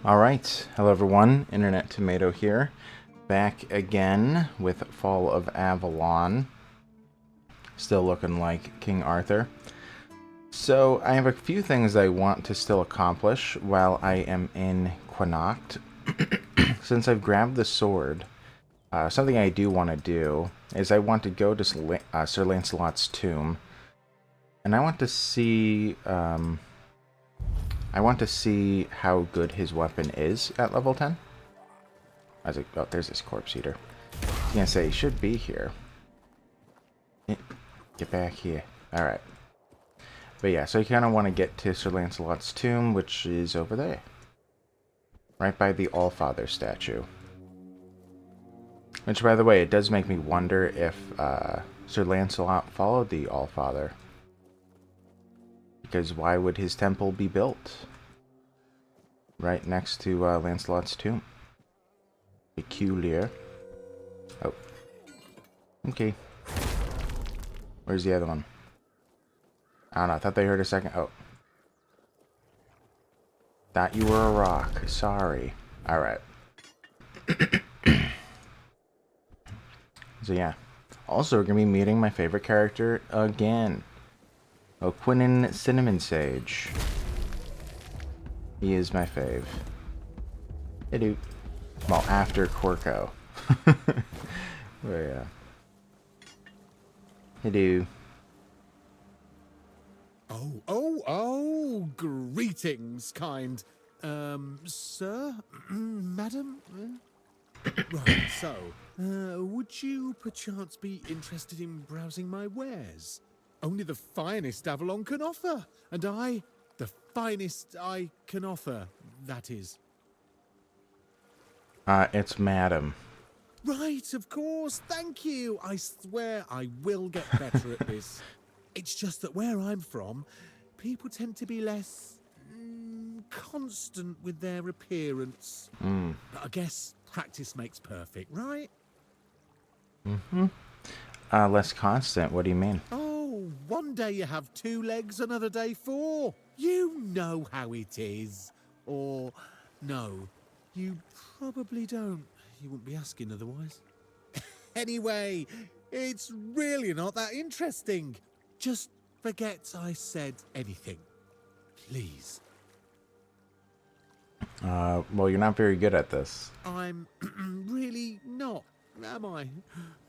Alright, hello everyone, Internet Tomato here, back again with Fall of Avalon, still looking like King Arthur. So I have a few things I want to still accomplish while I am in Connacht. Since I've grabbed the sword, something I do want to do is I want to go to Sir Lancelot's tomb, and I want to see how good his weapon is at level 10. I was like, oh, there's this corpse eater. I was gonna say, he should be here. Get back here. Alright. But yeah, so you kind of want to get to Sir Lancelot's tomb, which is over there. Right by the Allfather statue. Which, by the way, it does make me wonder if Sir Lancelot followed the Allfather. Because why would his temple be built right next to Lancelot's tomb? Peculiar. Oh. Okay. Where's the other one? I don't know. I thought they heard a second. Oh. Thought you were a rock. Sorry. Alright. So yeah. Also, we're going to be meeting my favorite character again. Quinnan Cinnamon Sage. He is my fave. Hey, dude. Well, after Quirko. But yeah. Hey, dude. Oh, greetings, kind. Sir? Madam? Right, so, would you perchance be interested in browsing my wares? Only the finest Avalon can offer, and the finest I can offer, that is. It's Madam. Right, of course, thank you. I swear I will get better at this. It's just that where I'm from, people tend to be less constant with their appearance. But I guess practice makes perfect, right? Less constant, what do you mean? Oh, one day you have 2 legs, another day 4. You know how it is. Or, no, you probably don't. You wouldn't be asking otherwise. Anyway, it's really not that interesting. Just forget I said anything. Please. Well, you're not very good at this. I'm really not, am I?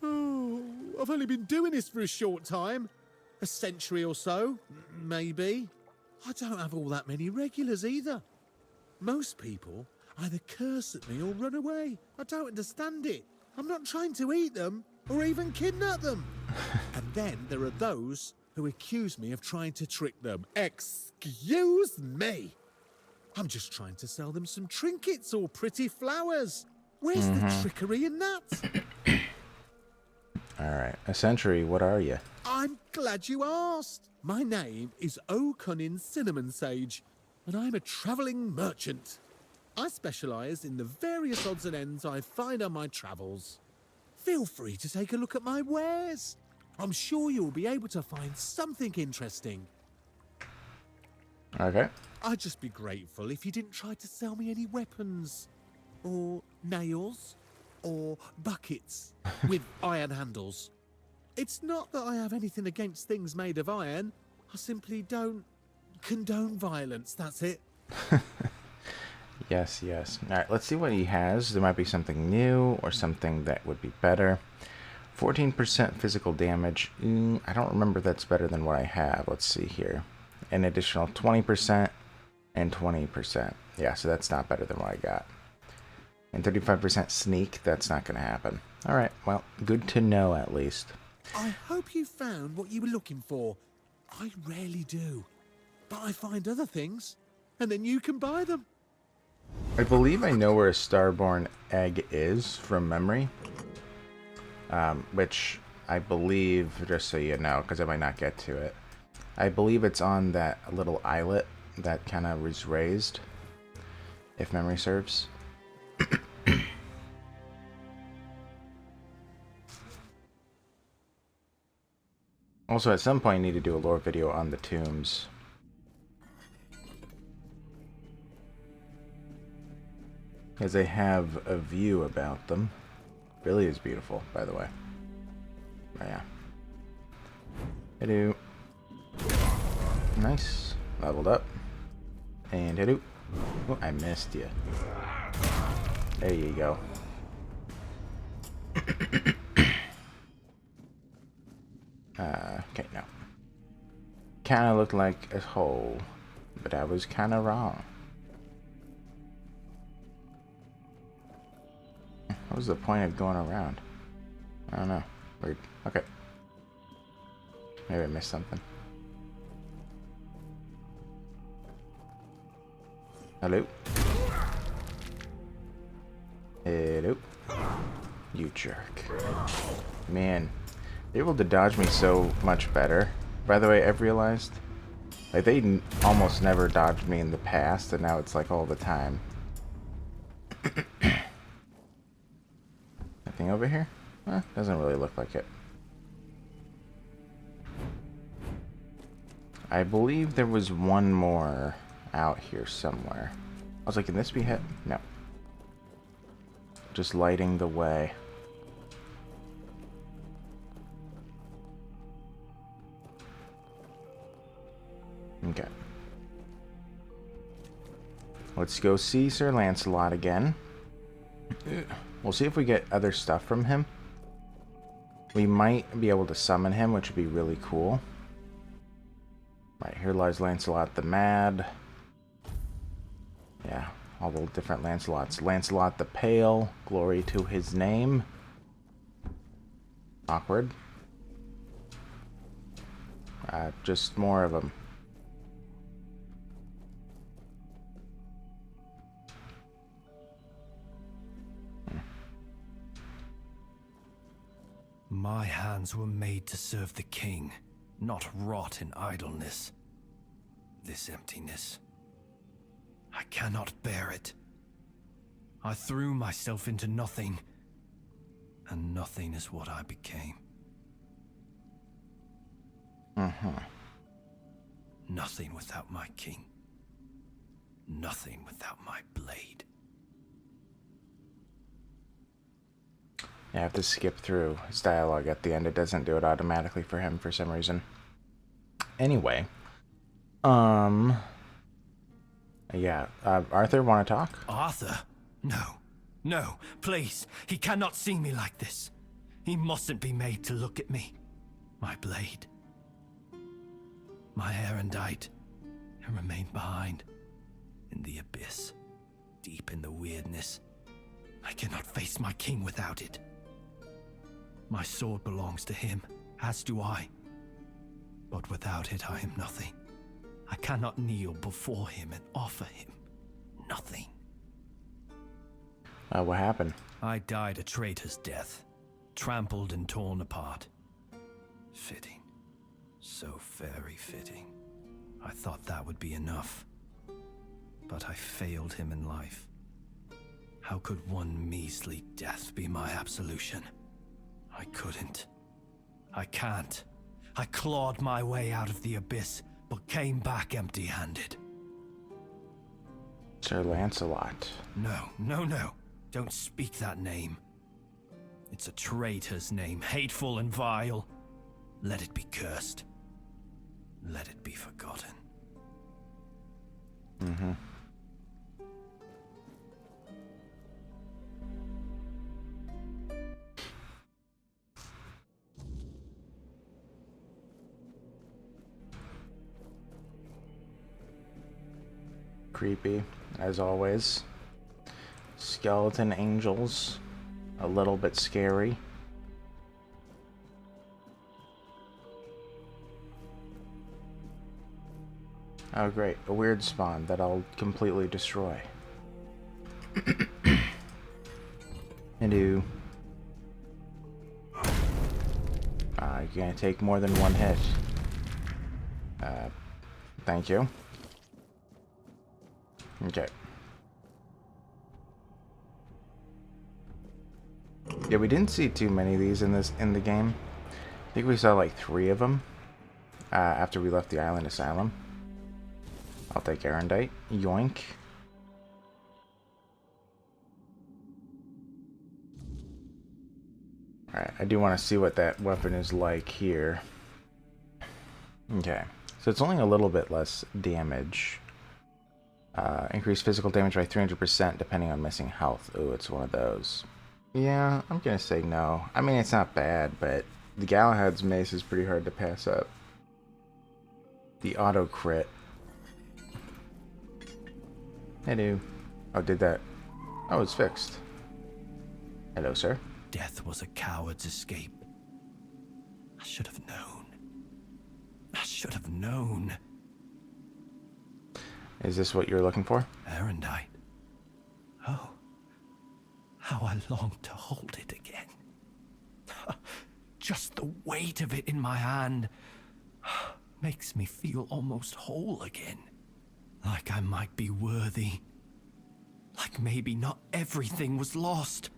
Oh, I've only been doing this for a short time. A century or so, maybe. I don't have all that many regulars either. Most people either curse at me or run away. I don't understand it. I'm not trying to eat them or even kidnap them. And then there are those who accuse me of trying to trick them. Excuse me. I'm just trying to sell them some trinkets or pretty flowers. Where's the trickery in that? Alright, a century, what are you? I'm glad you asked. My name is O'Cunnin Cinnamon Sage, and I'm a travelling merchant. I specialise in the various odds and ends I find on my travels. Feel free to take a look at my wares. I'm sure you'll be able to find something interesting. Okay. I'd just be grateful if you didn't try to sell me any weapons, or nails, or buckets with iron handles. It's not that I have anything against things made of iron. I simply don't condone violence, that's it. Yes, yes. Alright, let's see what he has. There might be something new or something that would be better. 14% physical damage. I don't remember that's better than what I have. Let's see here. An additional 20% and 20%. Yeah, so that's not better than what I got. And 35% sneak. That's not going to happen. Alright, well, good to know at least. I hope you found what you were looking for. I rarely do. But I find other things, and then you can buy them. I believe I know where a Starborn egg is from memory. Which I believe, just so you know, because I might not get to it, I believe it's on that little islet that kind of was raised, if memory serves. Also, at some point, I need to do a lore video on the tombs. Because they have a view about them. Really is beautiful, by the way. But yeah. Hello. Nice. Leveled up. And hello. Oh, I missed you. There you go. Okay, no. Kinda looked like a hole, but I was kinda wrong. What was the point of going around? I don't know. Weird. Okay. Maybe I missed something. Hello? Hello? You jerk. Man. They're able to dodge me so much better. By the way, I've realized, like, they almost never dodged me in the past, and now it's like all the time. Anything over here? Doesn't really look like it. I believe there was one more out here somewhere. I was like, can this be hit? No. Just lighting the way. Okay. Let's go see Sir Lancelot again. We'll see if we get other stuff from him. We might be able to summon him, which would be really cool. Right, here lies Lancelot the Mad. Yeah, all the different Lancelots. Lancelot the Pale, glory to his name. Awkward. Just more of them. My hands were made to serve the king, not rot in idleness. This emptiness. I cannot bear it. I threw myself into nothing, and nothing is what I became. Nothing without my king. Nothing without my blade. I have to skip through his dialogue at the end. It doesn't do it automatically for him for some reason. Anyway. Yeah. Arthur, want to talk? Arthur? No. No, please. He cannot see me like this. He mustn't be made to look at me. My blade. My erendite. It remained behind. In the abyss. Deep in the weirdness. I cannot face my king without it. My sword belongs to him, as do I. But without it, I am nothing. I cannot kneel before him and offer him nothing. What happened? I died a traitor's death, trampled and torn apart. Fitting. So very fitting. I thought that would be enough. But I failed him in life. How could one measly death be my absolution? I couldn't. I can't. I clawed my way out of the abyss, but came back empty-handed. Sir Lancelot. No, no, no. Don't speak that name. It's a traitor's name, hateful and vile. Let it be cursed. Let it be forgotten. Creepy, as always. Skeleton angels. A little bit scary. Oh great, a weird spawn that I'll completely destroy. Hello. You're gonna take more than one hit. Thank you. Okay. Yeah, we didn't see too many of these in the game. I think we saw like 3 of them after we left the island asylum. I'll take Erendite. Yoink. Alright, I do want to see what that weapon is like here. Okay, so it's only a little bit less damage. Increase physical damage by 300% depending on missing health. Ooh, it's one of those. Yeah, I'm gonna say no. I mean, it's not bad, but the Galahad's mace is pretty hard to pass up. The auto crit. Hello. Oh, did that? Oh, it's fixed. Hello, sir. Death was a coward's escape. I should have known. I should have known. Is this what you're looking for? Erendite. Oh, how I long to hold it again. Just the weight of it in my hand makes me feel almost whole again. Like I might be worthy. Like maybe not everything was lost.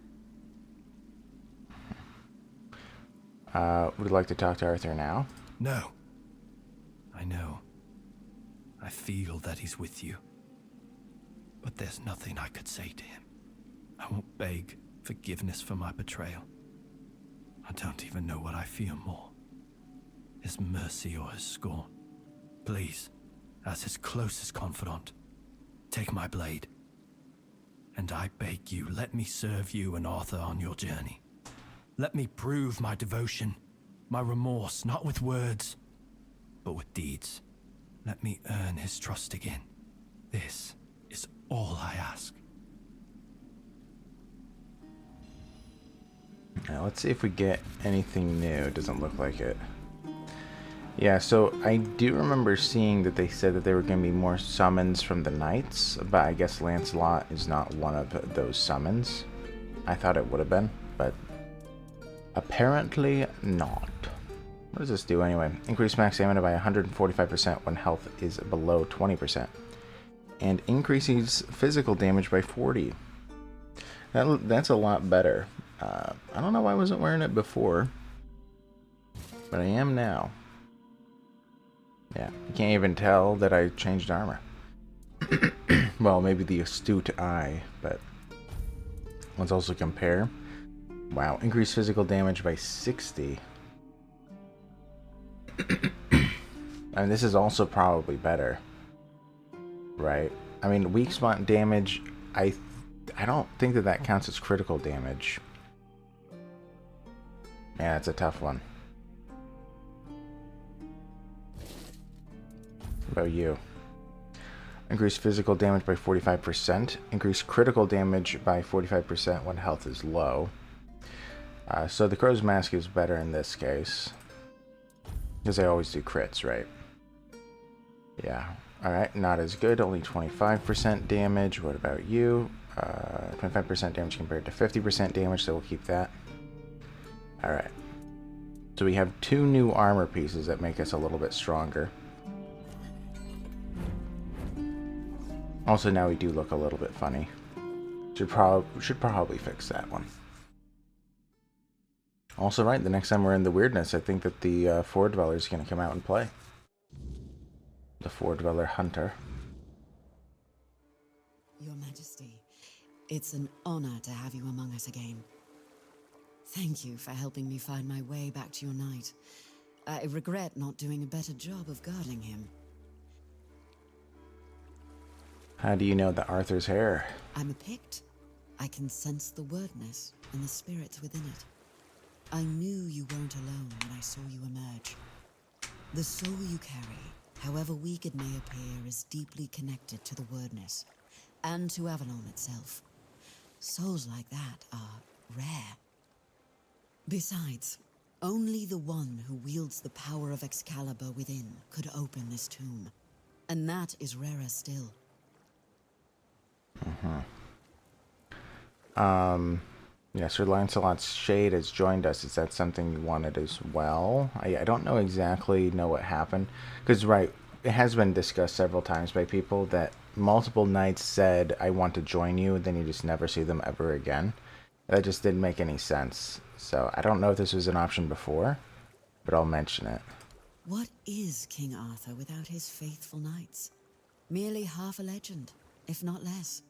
Would you like to talk to Arthur now? No. I know. I feel that he's with you. But there's nothing I could say to him. I won't beg forgiveness for my betrayal. I don't even know what I fear more. His mercy or his scorn. Please, as his closest confidant, take my blade. And I beg you, let me serve you and Arthur on your journey. Let me prove my devotion, my remorse, not with words, but with deeds. Let me earn his trust again. This is all I ask. Now, let's see if we get anything new. It doesn't look like it. Yeah, so I do remember seeing that they said that there were going to be more summons from the knights, but I guess Lancelot is not one of those summons. I thought it would have been, but apparently not. What does this do anyway? Increase max stamina by 145% when health is below 20%. And increases physical damage by 40%. That's a lot better. I don't know why I wasn't wearing it before, but I am now. Yeah, you can't even tell that I changed armor. Well, maybe the astute eye, but let's also compare. Wow, increased physical damage by 60. I mean, this is also probably better, right? I mean, weak spot damage, I don't think that counts as critical damage. Yeah, it's a tough one. What about you? Increase physical damage by 45%. Increase critical damage by 45% when health is low. So the Crow's Mask is better in this case. Because they always do crits, right? Yeah. Alright, not as good. Only 25% damage. What about you? 25% damage compared to 50% damage, so we'll keep that. Alright. So we have 2 new armor pieces that make us a little bit stronger. Also, now we do look a little bit funny. Should probably fix that one. Also, right, the next time we're in the weirdness, I think that the Four Dweller is going to come out and play. The Four Dweller Hunter. Your Majesty, it's an honor to have you among us again. Thank you for helping me find my way back to your knight. I regret not doing a better job of guarding him. How do you know that Arthur's hair? I'm a Pict. I can sense the wordness and the spirits within it. I knew you weren't alone when I saw you emerge. The soul you carry, however weak it may appear, is deeply connected to the wordness, and to Avalon itself. Souls like that are rare. Besides, only the one who wields the power of Excalibur within could open this tomb, and that is rarer still. Yeah, Sir Lancelot's Shade has joined us. Is that something you wanted as well? I don't know exactly what happened. Because, right, it has been discussed several times by people that multiple knights said, I want to join you, and then you just never see them ever again. That just didn't make any sense. So, I don't know if this was an option before, but I'll mention it. What is King Arthur without his faithful knights? Merely half a legend, if not less.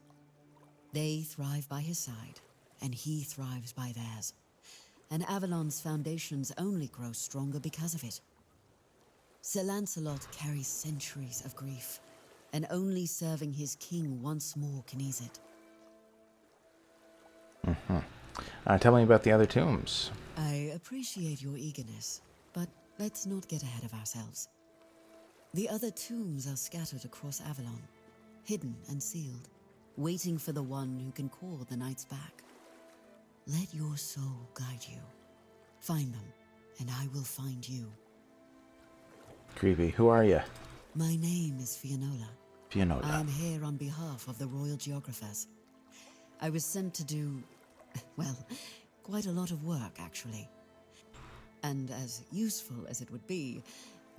They thrive by his side, and he thrives by theirs. and Avalon's foundations only grow stronger because of it. Sir Lancelot carries centuries of grief, and only serving his king once more can ease it. Tell me about the other tombs. I appreciate your eagerness, but let's not get ahead of ourselves. The other tombs are scattered across Avalon, hidden and sealed, waiting for the one who can call the knights back. Let your soul guide you. Find them, and I will find you. Creepy. Who are you? My name is Fiona. Fiona. I am here on behalf of the royal geographers. I was sent to do, well, quite a lot of work, actually. And as useful as it would be,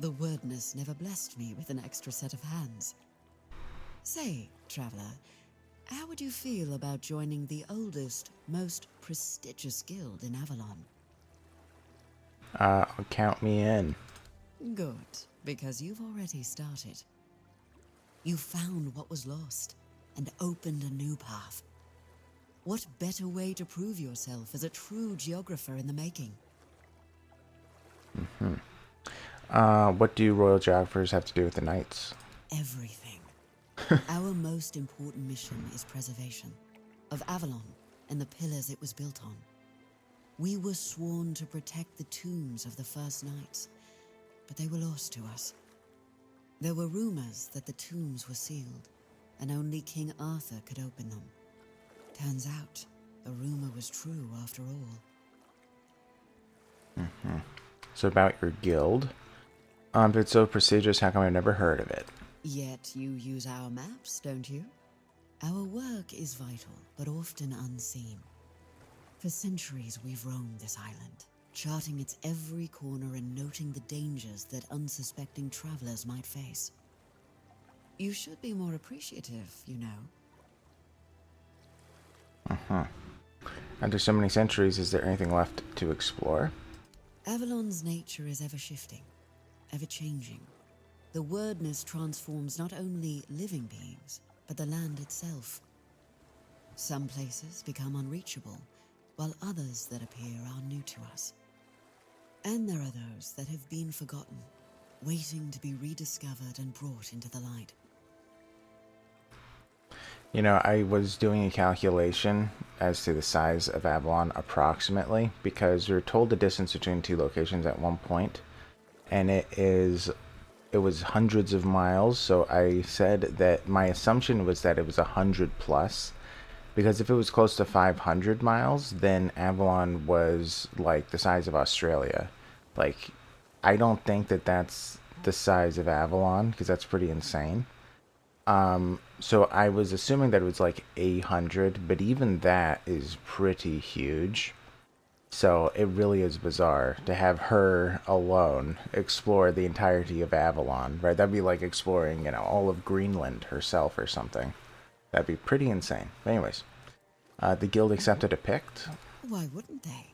the wordness never blessed me with an extra set of hands. Say, traveler, how would you feel about joining the oldest, most prestigious guild in Avalon? Count me in. Good, because you've already started. You found what was lost and opened a new path. What better way to prove yourself as a true geographer in the making? What do royal geographers have to do with the knights? Everything. Our most important mission is preservation of Avalon and the pillars it was built on. We were sworn to protect the tombs of the first knights, but they were lost to us. There were rumors that the tombs were sealed, and only King Arthur could open them. Turns out, the rumor was true after all. So about your guild. If it's so prestigious, how come I've never heard of it? Yet you use our maps, don't you? Our work is vital, but often unseen. For centuries we've roamed this island, charting its every corner and noting the dangers that unsuspecting travelers might face. You should be more appreciative, you know. After so many centuries, is there anything left to explore? Avalon's nature is ever-shifting, ever-changing. The wordness transforms not only living beings, but the land itself. Some places become unreachable, while others that appear are new to us. And there are those that have been forgotten, waiting to be rediscovered and brought into the light. You know, I was doing a calculation as to the size of Avalon approximately, because we were told the distance between two locations at one point, and it was hundreds of miles. So I said that my assumption was that it was 100 plus, because if it was close to 500 miles, then Avalon was like the size of Australia. Like, I don't think that that's the size of Avalon, because that's pretty insane. So I was assuming that it was like 800, but even that is pretty huge. So it really is bizarre to have her alone explore the entirety of Avalon, right? That'd be like exploring, you know, all of Greenland herself or something. That'd be pretty insane. But anyways, the guild accepted a Pict. Why wouldn't they?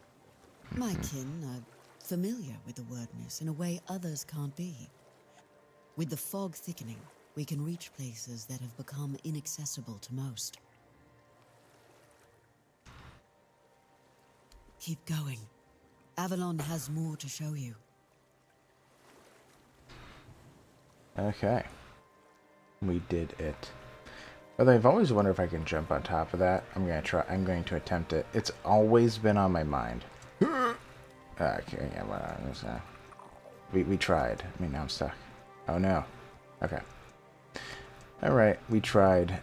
My kin are familiar with the wordness in a way others can't be. With the fog thickening, we can reach places that have become inaccessible to most. Keep going. Avalon has more to show you. Okay. We did it. Although I've always wondered if I can jump on top of that. I'm going to attempt it. It's always been on my mind. Okay, yeah, well, we tried. I mean, now I'm stuck. Oh no. Okay. Alright, we tried.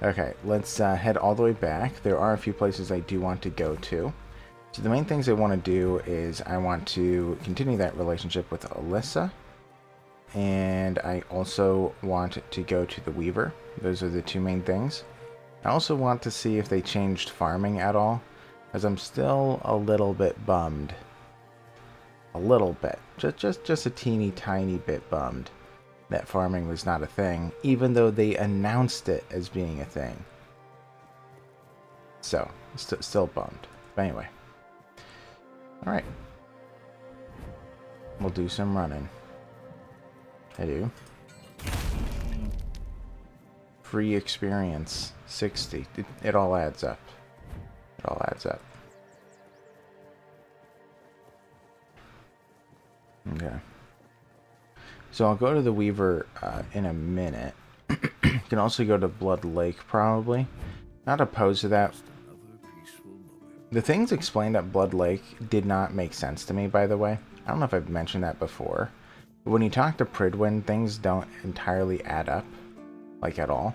Okay, let's head all the way back. There are a few places I do want to go to. So the main things I want to do is I want to continue that relationship with Alyssa. And I also want to go to the Weaver. Those are the two main things. I also want to see if they changed farming at all, as I'm still a little bit bummed. A little bit. Just a teeny tiny bit bummed that farming was not a thing, even though they announced it as being a thing. So, still bummed. But anyway. Alright. We'll do some running. I do. Free experience. 60. It all adds up. It all adds up. Okay. So I'll go to the Weaver in a minute. You can also go to Blood Lake, probably. Not opposed to that. The things explained at Blood Lake did not make sense to me, by the way. I don't know if I've mentioned that before. But when you talk to Pridwin, things don't entirely add up. Like, at all.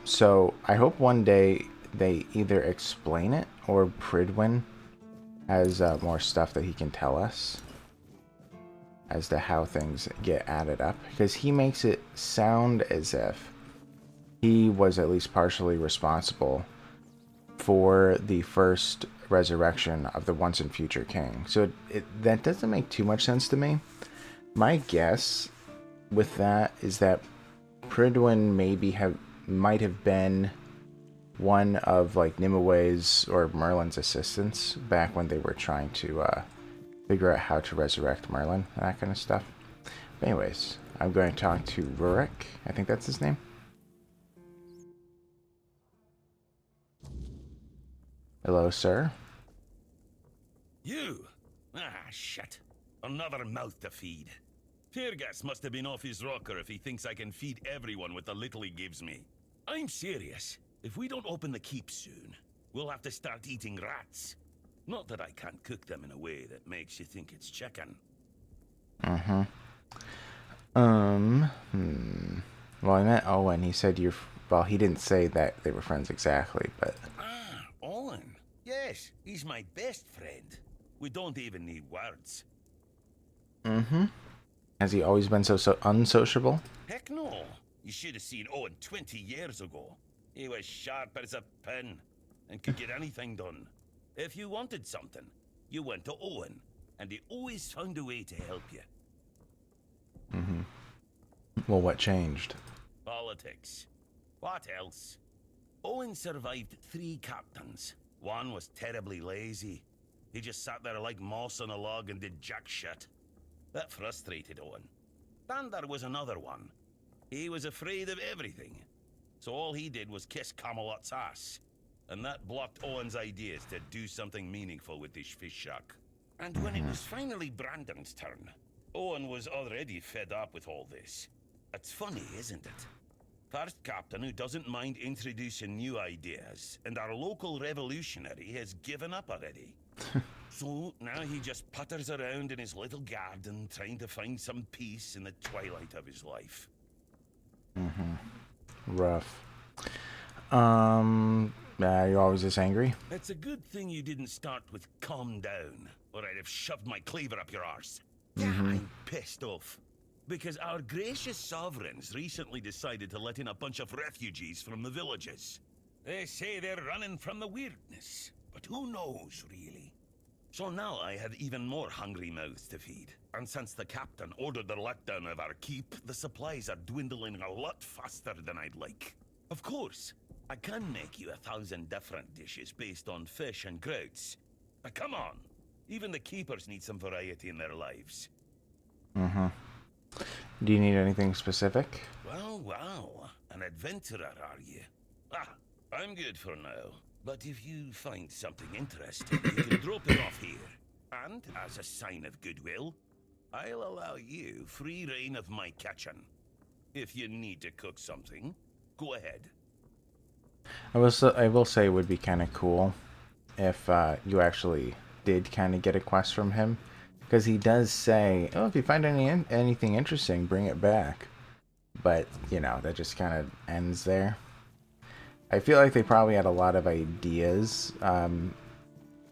So I hope one day they either explain it or Pridwin has more stuff that he can tell us as to how things get added up, because he makes it sound as if he was at least partially responsible for the first resurrection of the once and future king. So that doesn't make too much sense to me. My guess with that is that Pridwin might have been one of like Nimue or Merlin's assistants back when they were trying to figure out how to resurrect Merlin and that kind of stuff. But anyways, I'm going to talk to Rurik. I think that's his name. Hello, sir. You? Ah, shit. Another mouth to feed. Fergus must have been off his rocker if he thinks I can feed everyone with the little he gives me. I'm serious. If we don't open the keep soon, we'll have to start eating rats. Not that I can't cook them in a way that makes you think it's chicken. Well, I met Owen. He said well, he didn't say that they were friends exactly, but... Ah, Owen. Yes, he's my best friend. We don't even need words. Has he always been so unsociable? Heck no. You should have seen Owen 20 years ago. He was sharp as a pin and could get anything done. If you wanted something, you went to Owen, and he always found a way to help you. Well, what changed? Politics. What else? Owen survived 3 captains. One was terribly lazy. He just sat there like moss on a log and did jack shit. That frustrated Owen. Then there was another one. He was afraid of everything. So all he did was kiss Camelot's ass. And that blocked Owen's ideas to do something meaningful with his fish shack. And when it was finally Brandon's turn, Owen was already fed up with all this. It's funny, isn't it? First captain who doesn't mind introducing new ideas, and our local revolutionary has given up already. So now he just putters around in his little garden trying to find some peace in the twilight of his life. Rough. You're always this angry? It's a good thing you didn't start with calm down, or I'd have shoved my cleaver up your arse. I'm pissed off. Because our gracious sovereigns recently decided to let in a bunch of refugees from the villages. They say they're running from the weirdness, but who knows, really? So now I have even more hungry mouths to feed. And since the captain ordered the letdown of our keep, the supplies are dwindling a lot faster than I'd like. Of course, I can make you 1,000 different dishes based on fish and grouts. But come on, even the keepers need some variety in their lives. Do you need anything specific? Well, an adventurer, are you? Ah, I'm good for now. But if you find something interesting, you can drop it off here. And, as a sign of goodwill, I'll allow you free reign of my kitchen. If you need to cook something, go ahead. I will say it would be kind of cool if you actually did kind of get a quest from him. Because he does say, oh, if you find anything interesting, bring it back. But, you know, that just kind of ends there. I feel like they probably had a lot of ideas, and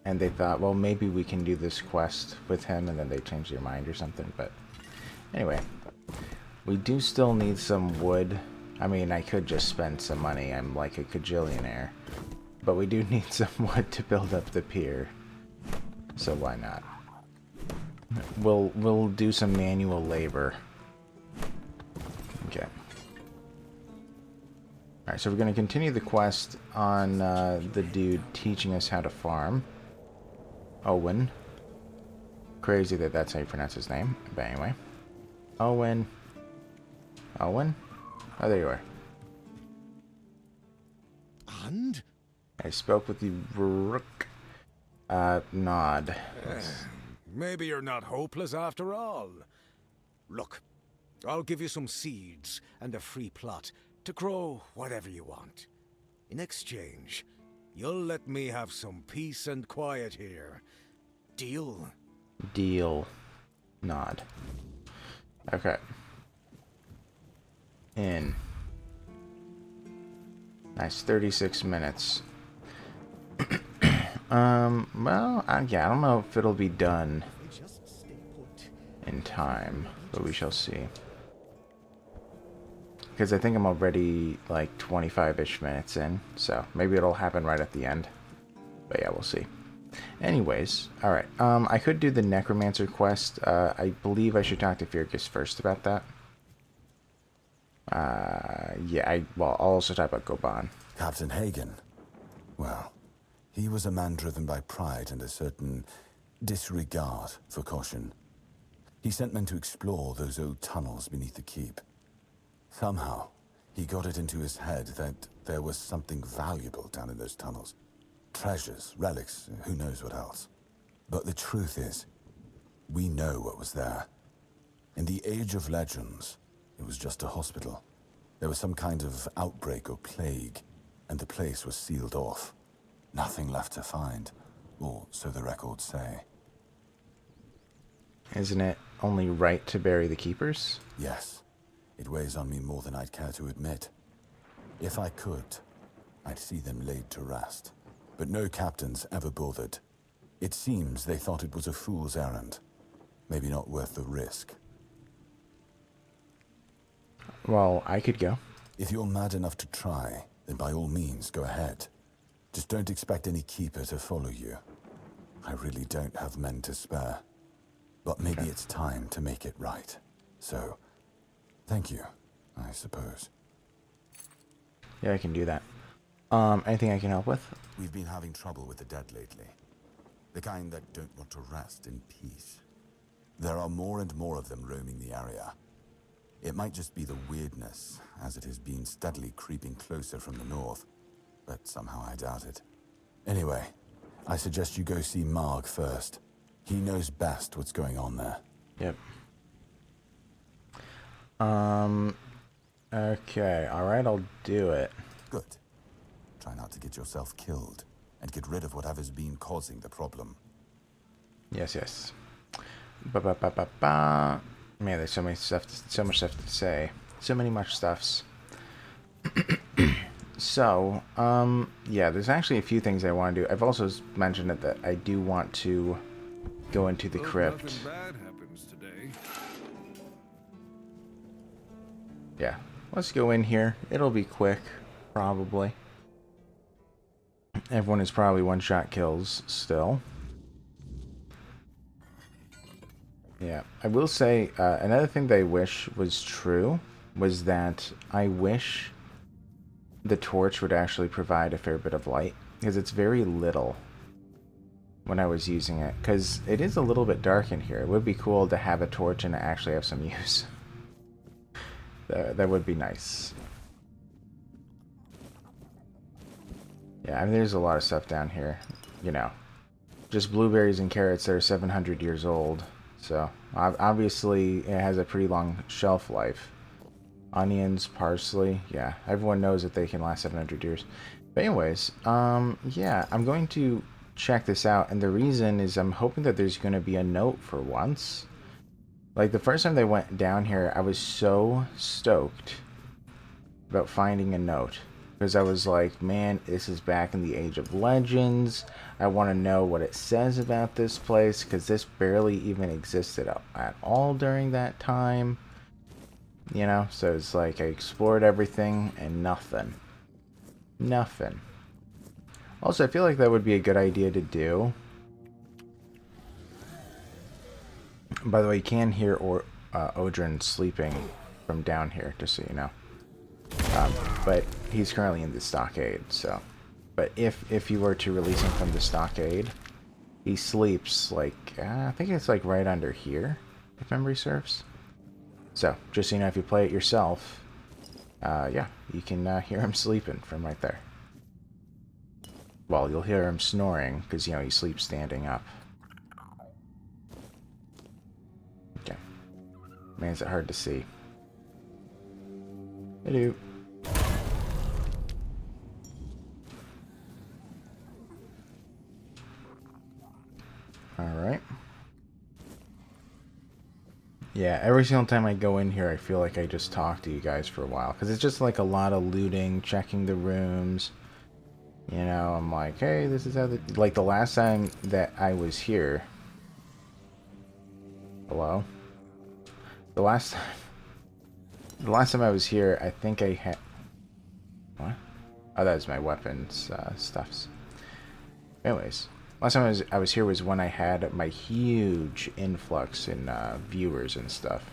they thought, well, maybe we can do this quest with him, and then they changed their mind or something. But anyway, we do still need some wood. I mean, I could just spend some money. I'm like a cajillionaire. But we do need some wood to build up the pier. So why not? We'll do some manual labor. Okay. Alright, so we're going to continue the quest on the dude teaching us how to farm. Owen. Crazy that that's how you pronounce his name. But anyway. Owen. Owen? Oh, there you are. And? I spoke with the Rook. Nod. maybe you're not hopeless after all. Look, I'll give you some seeds and a free plot to grow whatever you want. In exchange, you'll let me have some peace and quiet here. Deal? Deal. Nod. Okay. In. Nice, 36 minutes. Well, yeah, I don't know if it'll be done in time, but we shall see. Because I think I'm already like 25-ish minutes in, so maybe it'll happen right at the end. But yeah, we'll see. Anyways, alright, I could do the Necromancer quest. I believe I should talk to Firgus first about that. Yeah, well, I'll also talk about Goban. Captain Hagen. Well, he was a man driven by pride and a certain disregard for caution. He sent men to explore those old tunnels beneath the keep. Somehow, he got it into his head that there was something valuable down in those tunnels. Treasures, relics, who knows what else. But the truth is, we know what was there. In the Age of Legends, it was just a hospital. There was some kind of outbreak or plague, and the place was sealed off. Nothing left to find, or so the records say. Isn't it only right to bury the keepers? Yes, it weighs on me more than I'd care to admit. If I could, I'd see them laid to rest. But no captains ever bothered. It seems they thought it was a fool's errand. Maybe not worth the risk. Well, I could go. If you're mad enough to try, then by all means, go ahead. Just don't expect any keeper to follow you. I really don't have men to spare. But maybe it's time to make it right. So, thank you, I suppose. Yeah, I can do that. Anything I can help with? We've been having trouble with the dead lately. The kind that don't want to rest in peace. There are more and more of them roaming the area. It might just be the weirdness, as it has been steadily creeping closer from the north. But somehow I doubt it. Anyway, I suggest you go see Marg first. He knows best what's going on there. Yep. Okay, alright, I'll do it. Good. Try not to get yourself killed, and get rid of whatever's been causing the problem. Yes, yes. Ba-ba-ba-ba-ba. Man, there's so much stuff to say. So many much stuffs. So, yeah, there's actually a few things I want to do. I've also mentioned it that I do want to go into the crypt. Nothing bad happens today. Yeah, let's go in here. It'll be quick, probably. Everyone is probably one-shot kills still. Yeah, I will say, another thing that I wish was true was that I wish the torch would actually provide a fair bit of light, because it's very little when I was using it, because it is a little bit dark in here. It would be cool to have a torch and actually have some use. That would be nice. Yeah, I mean, there's a lot of stuff down here, you know. Just blueberries and carrots that are 700 years old. So, obviously, it has a pretty long shelf life. Onions, parsley, yeah. Everyone knows that they can last 700 years. But anyways, yeah, I'm going to check this out. And the reason is I'm hoping that there's going to be a note for once. Like, the first time they went down here, I was so stoked about finding a note. Because I was like, man, this is back in the Age of Legends. I want to know what it says about this place, because this barely even existed at all during that time. You know, so it's like I explored everything and nothing. Nothing. Also, I feel like that would be a good idea to do. By the way, you can hear Odrin sleeping from down here, just so you know. But he's currently in the stockade, so. But if you were to release him from the stockade, he sleeps like, I think it's like right under here, if memory serves. So, just so you know, if you play it yourself, yeah, you can hear him sleeping from right there. Well, you'll hear him snoring, because, you know, he sleeps standing up. Man, is it hard to see. Hello. Alright. Yeah, every single time I go in here, I feel like I just talk to you guys for a while. Because it's just like a lot of looting, checking the rooms. You know, I'm like, hey, this is how the... Like the last time that I was here... Hello? The last time I was here, I think I had... What? Oh, that was my weapons stuffs. Anyways, last time I was here was when I had my huge influx in viewers and stuff.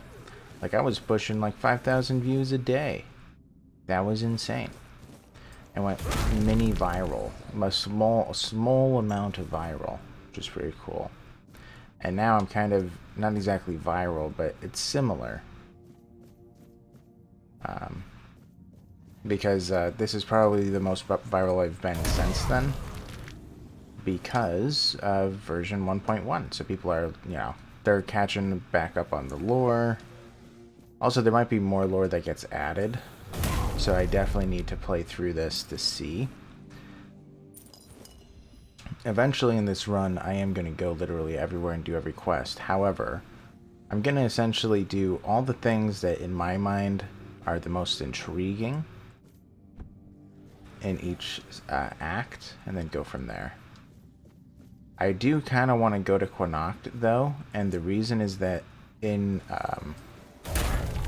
Like, I was pushing like 5,000 views a day. That was insane. I went mini viral. A small amount of viral, which is pretty cool. And now I'm kind of, not exactly viral, but it's similar. Because this is probably the most viral I've been since then. Because of version 1.1. So people are, you know, they're catching back up on the lore. Also, there might be more lore that gets added. So I definitely need to play through this to see. Eventually in this run, I am going to go literally everywhere and do every quest. However, I'm going to essentially do all the things that in my mind are the most intriguing in each act, and then go from there. I do kind of want to go to Quanacht, though, and the reason is that in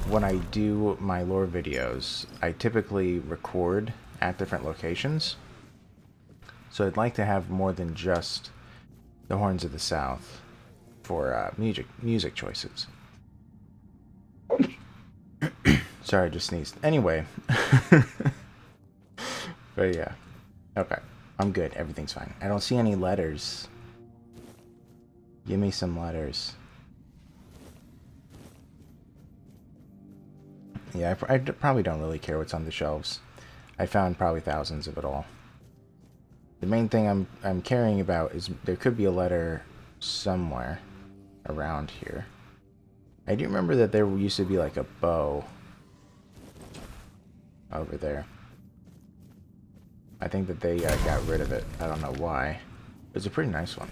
when I do my lore videos, I typically record at different locations. So I'd like to have more than just the Horns of the South for music choices. Sorry, I just sneezed. Anyway. But yeah. Okay. I'm good. Everything's fine. I don't see any letters. Give me some letters. Yeah, I probably don't really care what's on the shelves. I found probably thousands of it all. The main thing I'm caring about is there could be a letter somewhere around here. I do remember that there used to be like a bow over there. I think that they got rid of it. I don't know why. It's a pretty nice one.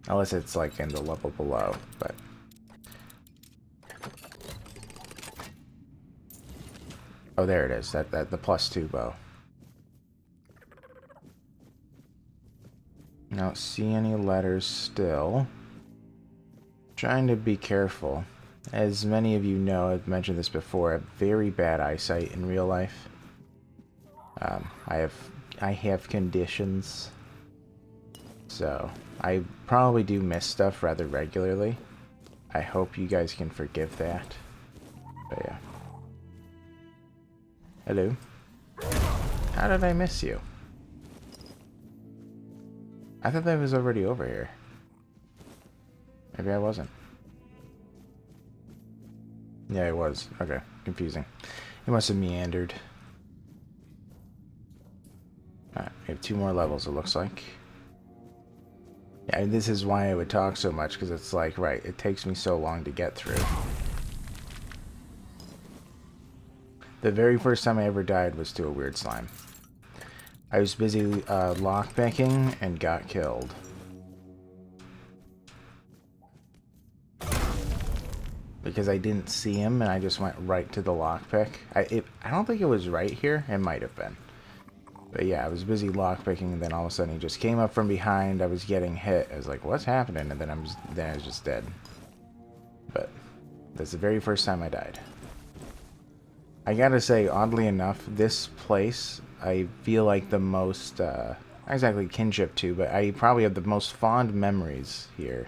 Unless it's like in the level below, but... Oh, there it is. That the +2 bow. I don't see any letters still. Trying to be careful. As many of you know, I've mentioned this before, I have very bad eyesight in real life. I have conditions. So, I probably do miss stuff rather regularly. I hope you guys can forgive that. But yeah. Hello. How did I miss you? I thought that was already over here. Maybe I wasn't. Yeah, it was. Okay, confusing. It must have meandered. Alright, we have 2 more levels, it looks like. Yeah, this is why I would talk so much, because it's like, right, it takes me so long to get through. The very first time I ever died was to a weird slime. I was busy lockpicking and got killed. Because I didn't see him and I just went right to the lockpick. I don't think it was right here. It might have been. But yeah, I was busy lockpicking and then all of a sudden he just came up from behind. I was getting hit. I was like, what's happening? And then I was just dead. But that's the very first time I died. I gotta say, oddly enough, this place I feel like the most, not exactly kinship to, but I probably have the most fond memories here.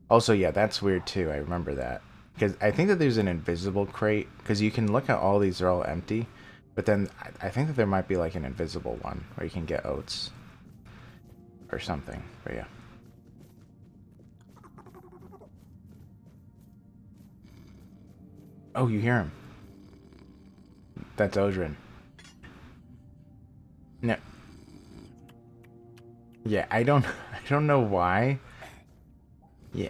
Also, yeah, that's weird too, I remember that. Because I think that there's an invisible crate, because you can look at all these, they're all empty. But then, I think that there might be like an invisible one, where you can get oats. Or something, but yeah. Oh, you hear him. That's Odrin. No. Yeah, I don't know why. Yeah.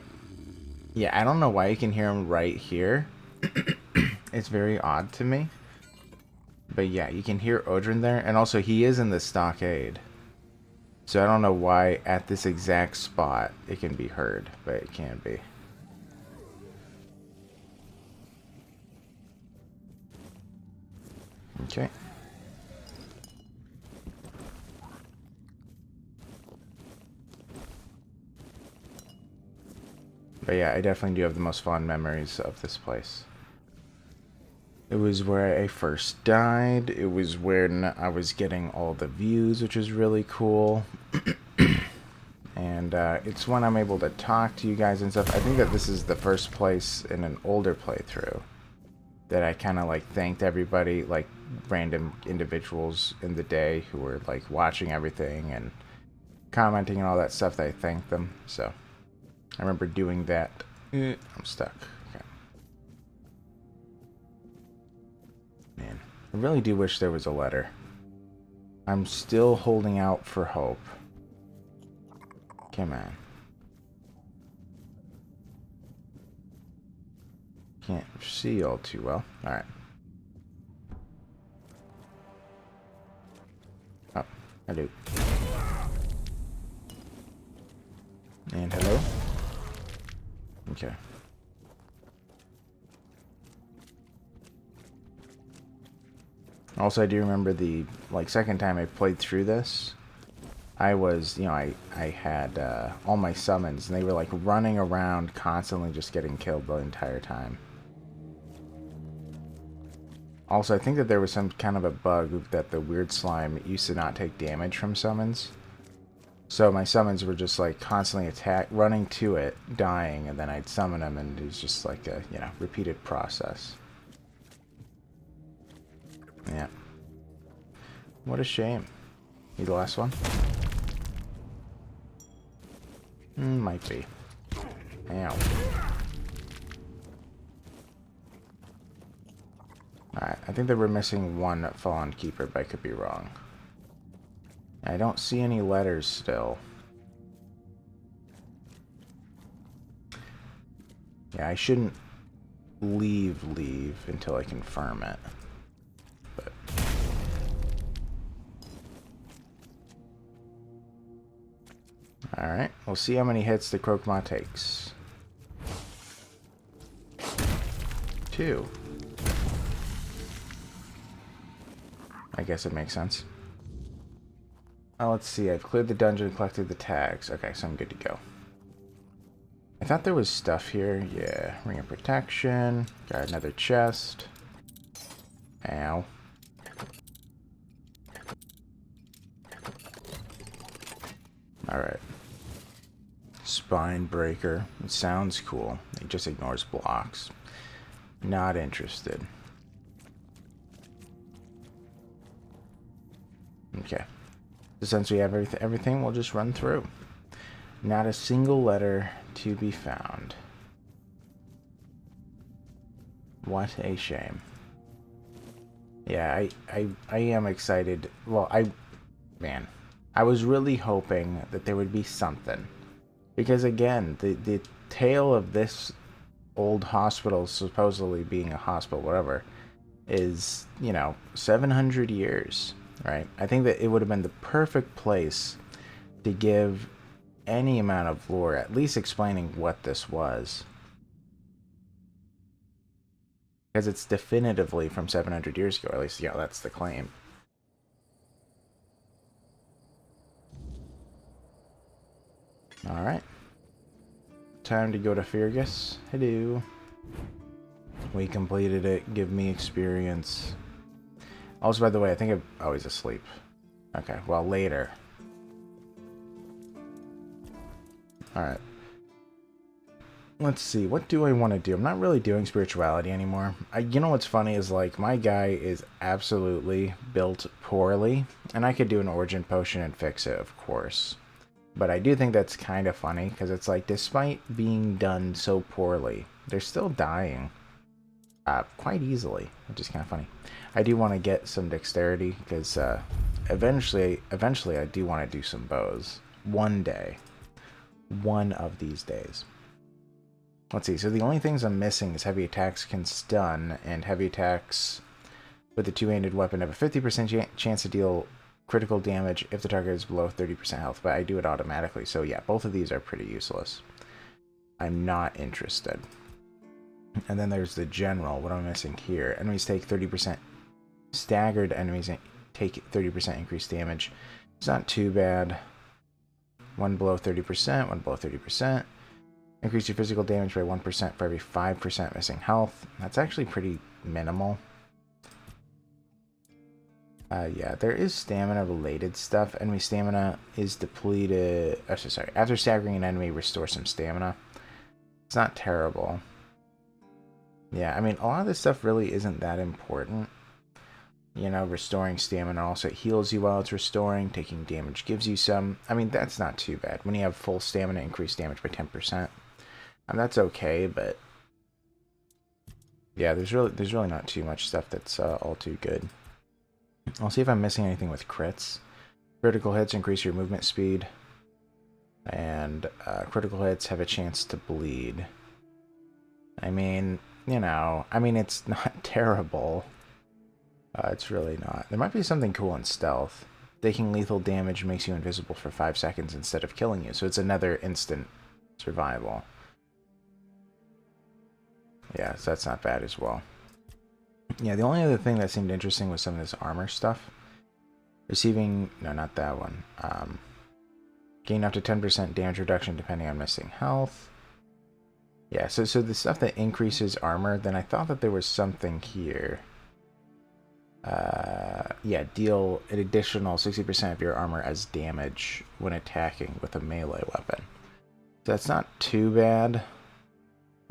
Yeah, I don't know why you can hear him right here. It's very odd to me. But yeah, you can hear Odrin there. And also, he is in the stockade. So I don't know why at this exact spot it can be heard. But it can be. Okay. But yeah, I definitely do have the most fond memories of this place. It was where I first died. It was when I was getting all the views, which is really cool. And it's when I'm able to talk to you guys and stuff. I think that this is the first place in an older playthrough that I kind of like thanked everybody, like random individuals in the day who were like watching everything and commenting and all that stuff, that I thanked them. So I remember doing that. I'm stuck. Okay. Man, I really do wish there was a letter. I'm still holding out for hope. Come on. Can't see all too well. Alright. Oh, hello. And hello. Okay. Also, I do remember the, like, second time I played through this, I was, you know, I had all my summons, and they were, like, running around constantly just getting killed the entire time. Also, I think that there was some kind of a bug that the weird slime used to not take damage from summons. So my summons were just, like, constantly running to it, dying, and then I'd summon them, and it was just, like, a, you know, repeated process. Yeah. What a shame. You the last one? Might be. Ow. Alright, I think that we're missing one Fallen Keeper, but I could be wrong. I don't see any letters still. Yeah, I shouldn't leave until I confirm it. But alright, we'll see how many hits the Krokma takes. 2. I guess it makes sense. Let's see, I've cleared the dungeon and collected the tags. Okay, so I'm good to go. I thought there was stuff here. Yeah, Ring of Protection. Got another chest. Ow. Alright. Spine Breaker. It sounds cool. It just ignores blocks. Not interested. Okay. So since we have everything, we'll just run through. Not a single letter to be found. What a shame. Yeah, I am excited. Well, man, I was really hoping that there would be something. Because again, the tale of this old hospital supposedly being a hospital, whatever, is, you know, 700 years, right? I think that it would have been the perfect place to give any amount of lore, at least explaining what this was. Because it's definitively from 700 years ago, at least, yeah, that's the claim. Alright. Time to go to Fergus. Hello. We completed it. Give me experience. Also, by the way, I think I'm always asleep. Okay, well, later. Alright. Let's see, what do I want to do? I'm not really doing spirituality anymore. You know what's funny is, like, my guy is absolutely built poorly, and I could do an origin potion and fix it, of course. But I do think that's kind of funny, because it's like, despite being done so poorly, they're still dying quite easily, which is kind of funny. I do want to get some dexterity, because eventually I do want to do some bows. One day. One of these days. let's see. So the only things I'm missing is heavy attacks can stun, and heavy attacks with a two-handed weapon have a 50% chance to deal critical damage if the target is below 30% health, but I do it automatically. So yeah, both of these are pretty useless. I'm not interested. And then there's the general. What am I missing here? Enemies take 30%. Staggered enemies take 30% increased damage. It's not too bad. One below 30%, one below 30%. Increase your physical damage by 1% for every 5% missing health. That's actually pretty minimal. Yeah, there is stamina-related stuff. Enemy stamina is depleted. Oh, sorry. After staggering an enemy, restore some stamina. It's not terrible. Yeah, I mean, a lot of this stuff really isn't that important. You know, restoring stamina also heals you while it's restoring. Taking damage gives you some. I mean, that's not too bad. When you have full stamina, increase damage by 10%. That's okay, but yeah, there's really not too much stuff that's all too good. I'll see if I'm missing anything with crits. Critical hits increase your movement speed, and critical hits have a chance to bleed. I mean, you know, it's not terrible. It's really not. There might be something cool in stealth. Taking lethal damage makes you invisible for 5 seconds instead of killing you, so it's another instant survival. Yeah, so that's not bad as well. Yeah, the only other thing that seemed interesting was some of this armor stuff. Receiving... No, not that one. Gain up to 10% damage reduction depending on missing health. Yeah, so the stuff that increases armor, then I thought that there was something here. Yeah, deal an additional 60% of your armor as damage when attacking with a melee weapon. So that's not too bad.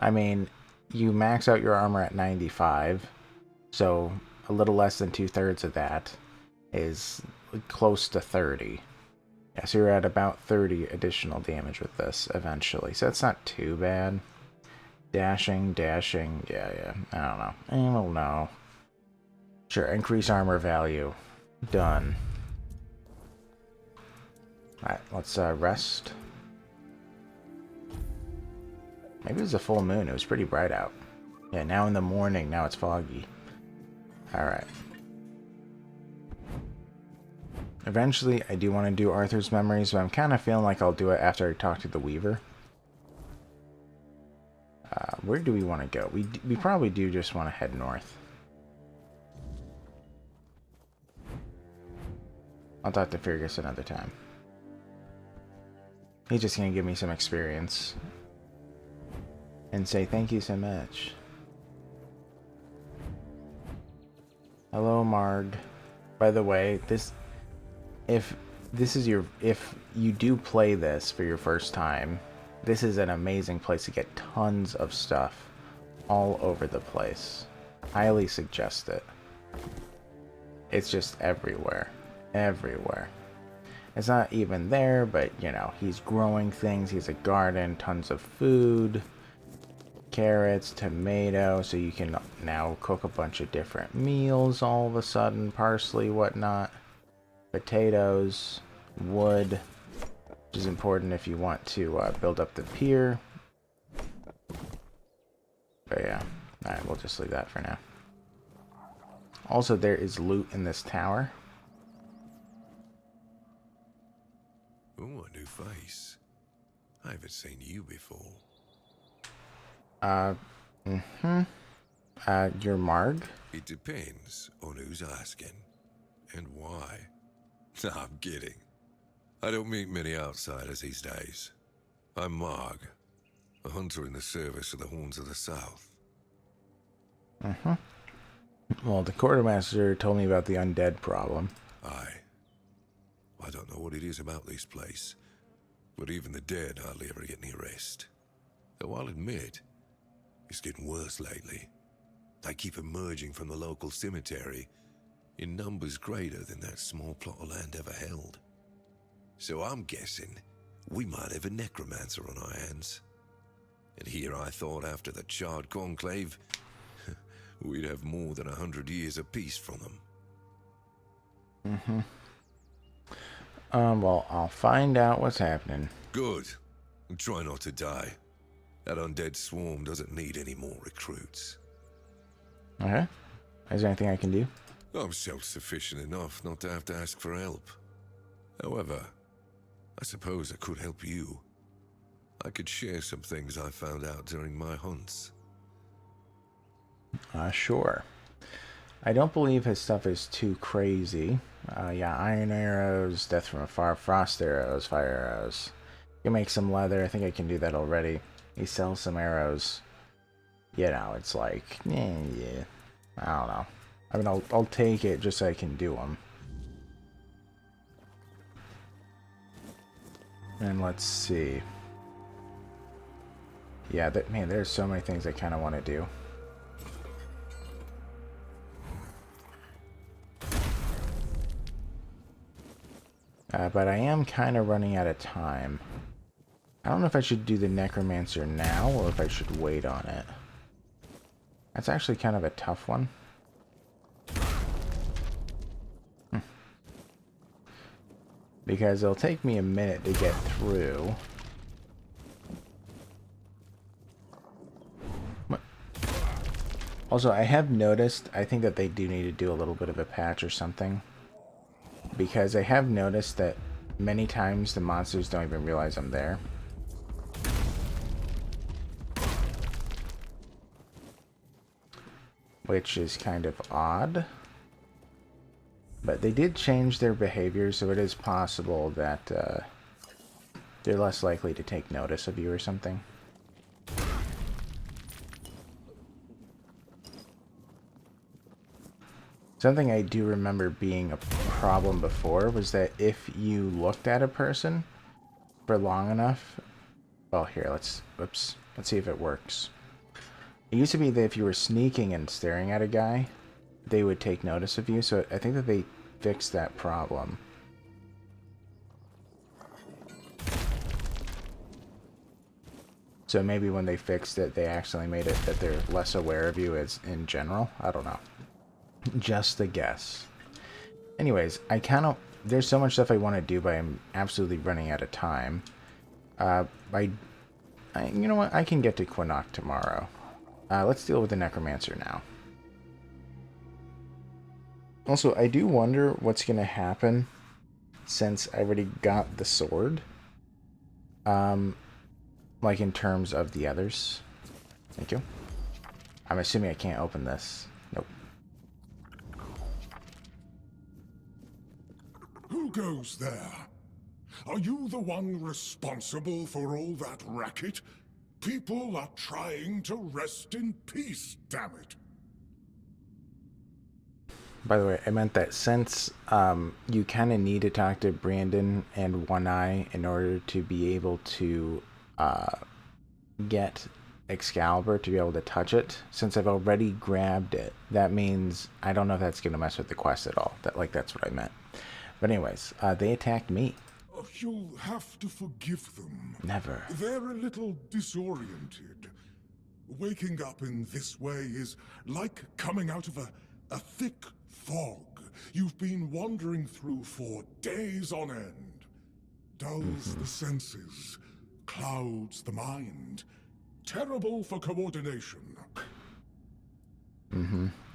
I mean, you max out your armor at 95, so a little less than 2/3 of that is close to 30. Yeah, so you're at about 30 additional damage with this eventually, so that's not too bad. Dashing, yeah, I don't know. Sure, increase armor value. Done. Alright, let's rest. Maybe it was a full moon. It was pretty bright out. Yeah, now in the morning. Now it's foggy. Alright. Eventually, I do want to do Arthur's Memories, but I'm kind of feeling like I'll do it after I talk to the Weaver. Where do we want to go? We probably do just want to head north. I'll talk to Fergus another time. He's just going to give me some experience. And say thank you so much. Hello, Marg. By the way, if you do play this for your first time, this is an amazing place to get tons of stuff all over the place. Highly suggest it. It's just everywhere. Everywhere. It's not even there, but you know, he's growing things. He has a garden, tons of food, carrots, tomato, so you can now cook a bunch of different meals all of a sudden, parsley, whatnot, potatoes, wood, which is important if you want to build up the pier. But yeah, alright, we'll just leave that for now. Also, there is loot in this tower. Oh, a new face. I haven't seen you before. You're Marg? It depends on who's asking and why. Nah, I'm kidding. I don't meet many outsiders these days. I'm Marg, a hunter in the service of the Horns of the South. Well, the quartermaster told me about the undead problem. Aye. I don't know what it is about this place, but even the dead hardly ever get any rest. Though I'll admit, it's getting worse lately. They keep emerging from the local cemetery in numbers greater than that small plot of land ever held. So I'm guessing we might have a necromancer on our hands. And here I thought after the charred conclave, we'd have more than 100 years of peace from them. Well, I'll find out what's happening. Good. And try not to die. That undead swarm doesn't need any more recruits. Okay. Is there anything I can do? I'm self-sufficient enough not to have to ask for help. However, I suppose I could help you. I could share some things I found out during my hunts. Sure. I don't believe his stuff is too crazy. Yeah, iron arrows, death from afar, frost arrows, fire arrows. You can make some leather. I think I can do that already. He sells some arrows. You know, it's like, yeah. I don't know. I mean, I'll take it just so I can do them. And let's see. Yeah, man, there's so many things I kind of want to do. But I am kind of running out of time. I don't know if I should do the Necromancer now or if I should wait on it. That's actually kind of a tough one. Because it'll take me a minute to get through. Also, I have noticed, I think that they do need to do a little bit of a patch or something. Because I have noticed that many times the monsters don't even realize I'm there. Which is kind of odd. But they did change their behavior, so it is possible that they're less likely to take notice of you or something. Something I do remember being a problem before was that if you looked at a person for long enough... Well, here, let's see if it works. It used to be that if you were sneaking and staring at a guy, they would take notice of you, so I think that they fixed that problem. So maybe when they fixed it, they actually made it that they're less aware of you as in general. I don't know. Just a guess. Anyways, there's so much stuff I want to do, but I'm absolutely running out of time. You know what? I can get to Quinnock tomorrow. Let's deal with the Necromancer now. Also, I do wonder what's going to happen since I already got the sword. Like in terms of the others. Thank you. I'm assuming I can't open this. Nope. Who goes there? Are you the one responsible for all that racket? People are trying to rest in peace, damn it. By the way, I meant that since you kind of need to talk to Brandon and One Eye in order to be able to get Excalibur to be able to touch it, since I've already grabbed it, that means I don't know if that's going to mess with the quest at all. That's what I meant. But anyways, they attacked me. You'll have to forgive them. Never. They're a little disoriented. Waking up in this way is like coming out of a thick fog you've been wandering through for days on end. Dulls the senses, clouds the mind. Terrible for coordination.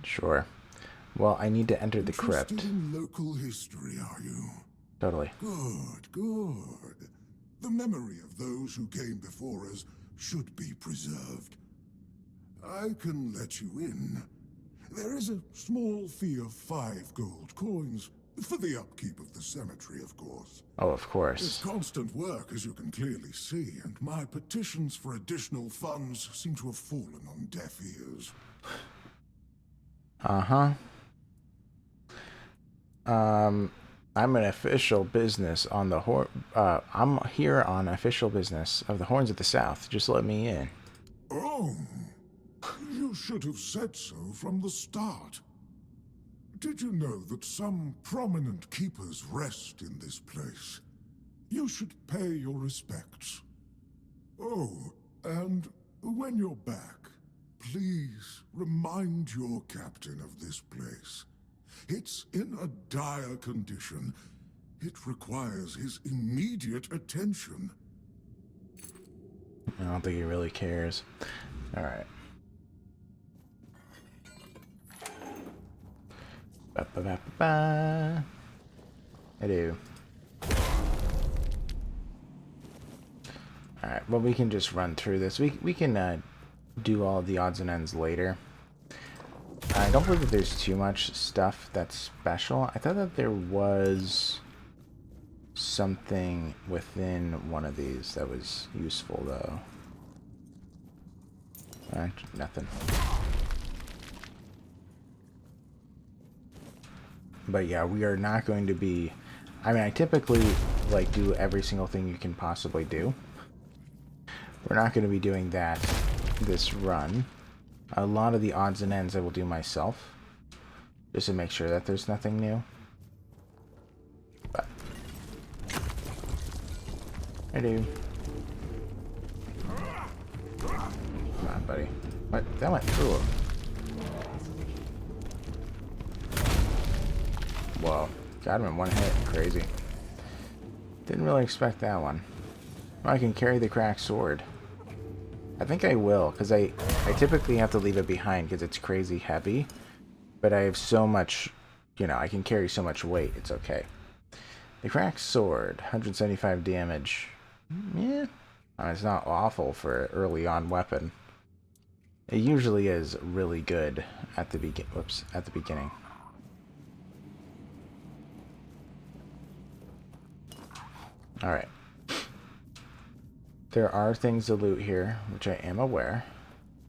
Sure. Well, I need to enter the crypt. Interested in local history, are you? Totally. Good, good. The memory of those who came before us should be preserved. I can let you in. There is a small fee of 5 gold coins, for the upkeep of the cemetery, of course. Oh, of It's course. constant work, as you can clearly see, and my petitions for additional funds seem to have fallen on deaf ears. Uh-huh. I'm an official business on the I'm here on official business of the Horns of the South. Just let me in. Oh, you should have said so from the start. Did you know that some prominent keepers rest in this place? You should pay your respects. Oh, and when you're back, please remind your captain of this place. It's in a dire condition. It requires his immediate attention. I don't think he really cares. Alright. Ba-ba-ba-ba-ba. I do. Alright, well, we can just run through this. We can do all the odds and ends later. I don't believe that there's too much stuff that's special. I thought that there was something within one of these that was useful, though. Nothing. But yeah, we are not going to be... I mean, I typically, like, do every single thing you can possibly do. We're not going to be doing that this run. A lot of the odds and ends I will do myself, just to make sure that there's nothing new. But I do. Come on, buddy. What? That went through him. Whoa. Got him in one hit. Crazy. Didn't really expect that one. Oh, I can carry the cracked sword. I think I will, because I typically have to leave it behind because it's crazy heavy. But I have so much, you know, I can carry so much weight, it's okay. The cracked sword, 175 damage. Yeah, it's not awful for an early on weapon. It usually is really good at the beginning. Alright. There are things to loot here, which I am aware,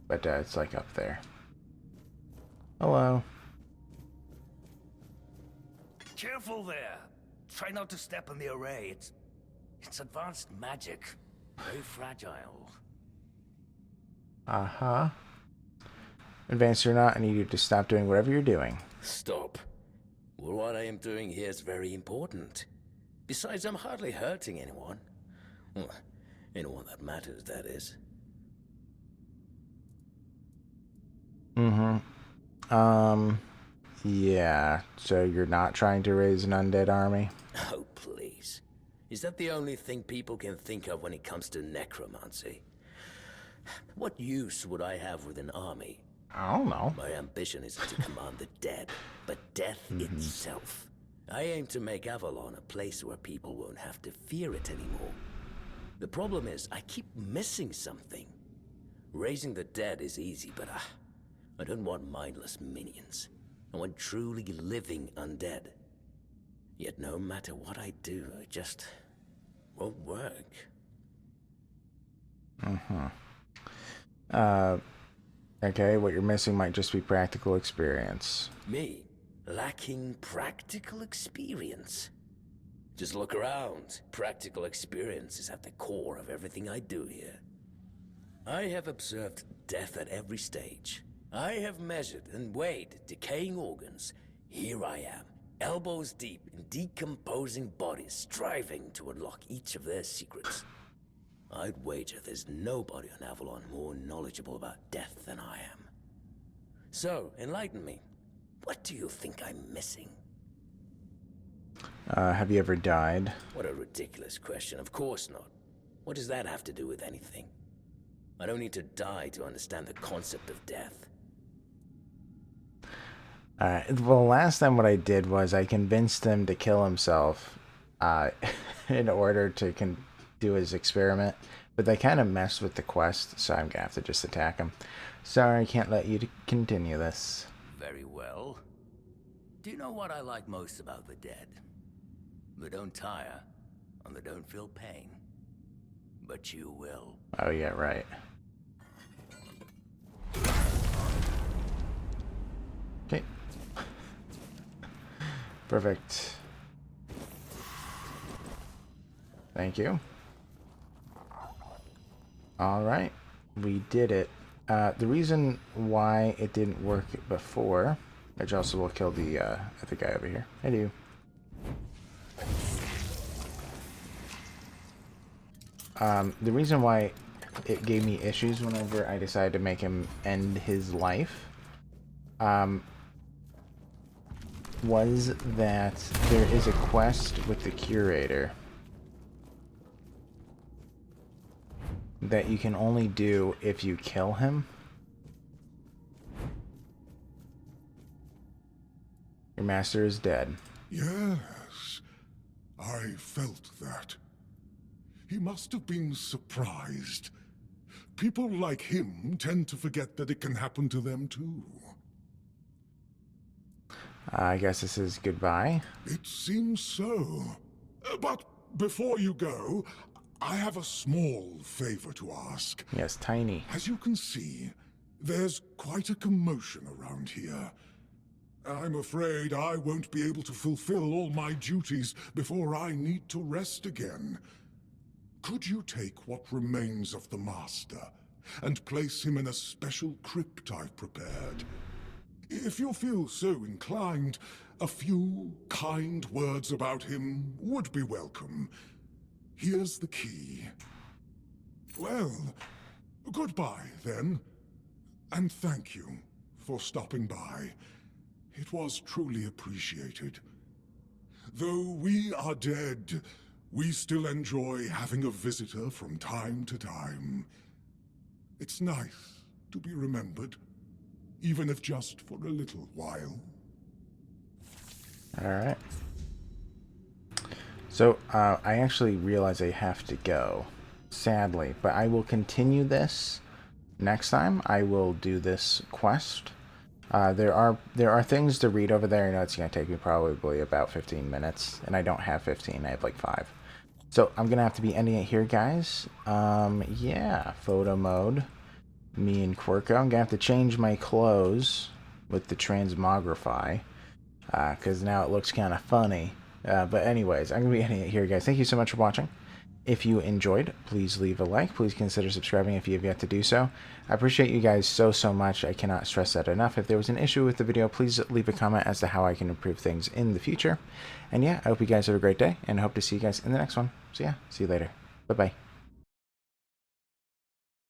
but it's like up there. Hello. Careful there. Try not to step in the array. It's advanced magic. Very fragile. Uh-huh. Advanced or not, I need you to stop doing whatever you're doing. Stop. Well, what I am doing here is very important. Besides, I'm hardly hurting anyone. Well, anyone that matters, that is. Yeah. So you're not trying to raise an undead army? Oh, please. Is that the only thing people can think of when it comes to necromancy? What use would I have with an army? I don't know. My ambition isn't to command the dead, but death itself. I aim to make Avalon a place where people won't have to fear it anymore. The problem is, I keep missing something. Raising the dead is easy, but I don't want mindless minions. I want truly living undead. Yet no matter what I do, it just won't work. Okay, what you're missing might just be practical experience. Me? Lacking practical experience? Just look around. Practical experience is at the core of everything I do here. I have observed death at every stage. I have measured and weighed decaying organs. Here I am, elbows deep in decomposing bodies, striving to unlock each of their secrets. I'd wager there's nobody on Avalon more knowledgeable about death than I am. So, enlighten me. What do you think I'm missing? Have you ever died? What a ridiculous question. Of course not. What does that have to do with anything? I don't need to die to understand the concept of death. Well, last time what I did was I convinced him to kill himself in order to do his experiment. But they kind of messed with the quest, so I'm going to have to just attack him. Sorry, I can't let you continue this. Very well. Do you know what I like most about the dead? They don't tire, and they don't feel pain. But you will. Oh, yeah, right. Okay. Perfect. Thank you. Alright. We did it. The reason why it didn't work before, which also will kill the guy over here. I do. The reason why it gave me issues whenever I decided to make him end his life was that there is a quest with the curator that you can only do if you kill him. Your master is dead. Yes, I felt that. He must have been surprised. People like him tend to forget that it can happen to them too. I guess this is goodbye. It seems so. But before you go, I have a small favor to ask. Yes, tiny. As you can see, there's quite a commotion around here. I'm afraid I won't be able to fulfill all my duties before I need to rest again. Could you take what remains of the Master and place him in a special crypt I've prepared? If you feel so inclined, a few kind words about him would be welcome. Here's the key. Well, goodbye then. And thank you for stopping by. It was truly appreciated. Though we are dead, we still enjoy having a visitor from time to time. It's nice to be remembered, even if just for a little while. Alright. So, I actually realize I have to go, sadly, but I will continue this next time. I will do this quest. There are things to read over there. I know it's going to take me probably about 15 minutes, and I don't have 15, I have like 5. So, I'm going to have to be ending it here, guys. Yeah, photo mode. Me and Quirko. I'm going to have to change my clothes with the transmogrify, because now it looks kind of funny. But anyways, I'm going to be ending it here, guys. Thank you so much for watching. If you enjoyed, please leave a like. Please consider subscribing if you have yet to do so. I appreciate you guys so much. I cannot stress that enough. If there was an issue with the video, please leave a comment as to how I can improve things in the future. And yeah, I hope you guys have a great day, and I hope to see you guys in the next one. So yeah, see you later. Bye-bye.